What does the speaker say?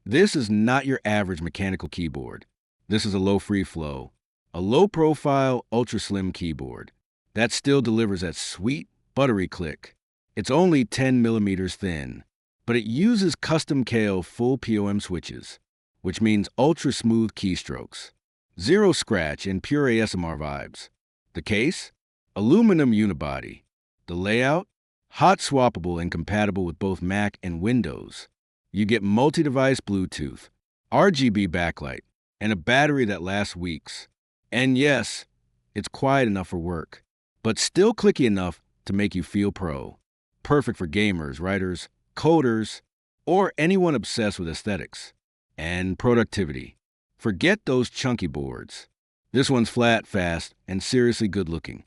This is not your average mechanical keyboard. This is a Lofree Flow, a low-profile, ultra-slim keyboard that still delivers that sweet, buttery click. It's only 10 millimeters thin, but it uses custom KO full POM switches, which means ultra-smooth keystrokes, zero scratch, and pure ASMR vibes. The case? Aluminum unibody. The layout? Hot swappable and compatible with both Mac and Windows. You get multi-device Bluetooth, RGB backlight, and a battery that lasts weeks. And yes, it's quiet enough for work, but still clicky enough to make you feel pro. Perfect for gamers, writers, coders, or anyone obsessed with aesthetics and productivity. Forget those chunky boards. This one's flat, fast, and seriously good looking.